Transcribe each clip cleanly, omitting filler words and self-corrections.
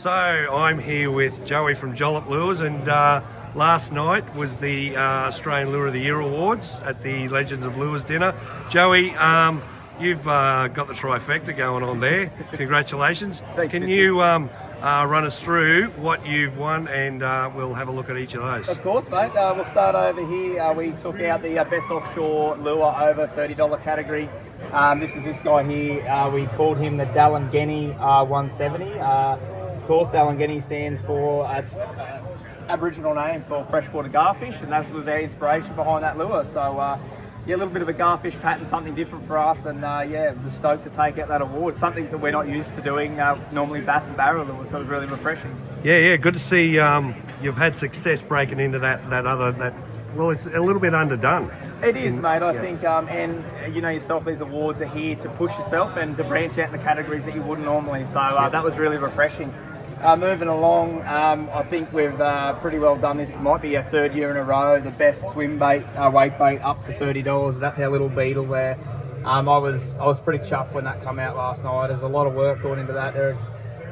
So I'm here with Joey from Jollip Lures, and last night was the Australian Lure of the Year Awards at the Legends of Lures dinner. Joey, you've got the trifecta going on there. Congratulations. Thanks, Can Fitzy. you run us through what you've won, and we'll have a look at each of those. Of course, mate. We'll start over here. We took out the best offshore lure over $30 category. This is this guy here. We called him the Dallangeni 170. Of course, Dallangeni stands for Aboriginal name for freshwater garfish, and that was our inspiration behind that lure. So, yeah, a little bit of a garfish pattern, something different for us, and yeah, we're stoked to take out that award. Something that we're not used to doing, normally bass and barrel lures, so it was really refreshing. Yeah, good to see you've had success breaking into that well, it's a little bit underdone. It is, mate. I think, and you know yourself, these awards are here to push yourself and to branch out in the categories that you wouldn't normally. So that was really refreshing. Moving along, I think we've pretty well done this. It might be our third year in a row. The best swim bait, weight bait, up to $30. That's our little beetle there. I was pretty chuffed when that came out last night. There's a lot of work going into that. They're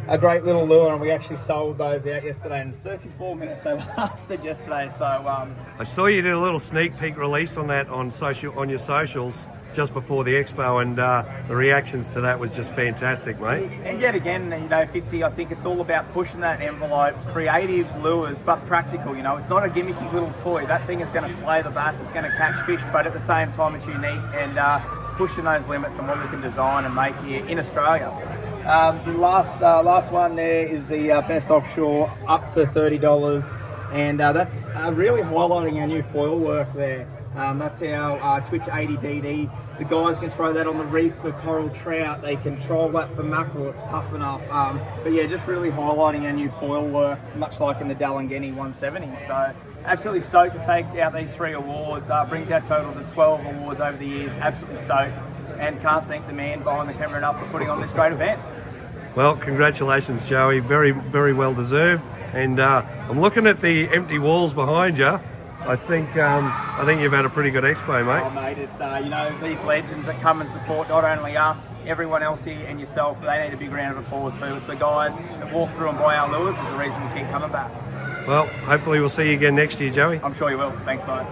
a great little lure, and we actually sold those out yesterday in 34 minutes. They lasted yesterday. So I saw you did a little sneak peek release on that on your socials just before the expo, and the reactions to that was just fantastic, mate. And yet again, you know, Fitzy, I think it's all about pushing that envelope, creative lures, but practical. You know, it's not a gimmicky little toy. That thing is going to slay the bass. It's going to catch fish, but at the same time, it's unique, and pushing those limits on what we can design and make here in Australia. The last one there is the best offshore, up to $30, and that's really highlighting our new foil work there. That's our Twitch 80DD. The guys can throw that on the reef for coral trout. They can troll that for mackerel. It's tough enough. But yeah, just really highlighting our new foil work, much like in the Dallangeni 170. So absolutely stoked to take out these 3 awards. Brings our total to 12 awards over the years. Absolutely stoked, and can't thank the man behind the camera enough for putting on this great event. Well, congratulations, Joey. Very, very well deserved. And I'm looking at the empty walls behind you. I think you've had a pretty good expo, mate. Oh, mate, it's you know, these legends that come and support not only us, everyone else here, and yourself. They need a big round of applause too. It's the guys that walk through and buy our lures is the reason we keep coming back. Well, hopefully we'll see you again next year, Joey. I'm sure you will. Thanks, mate.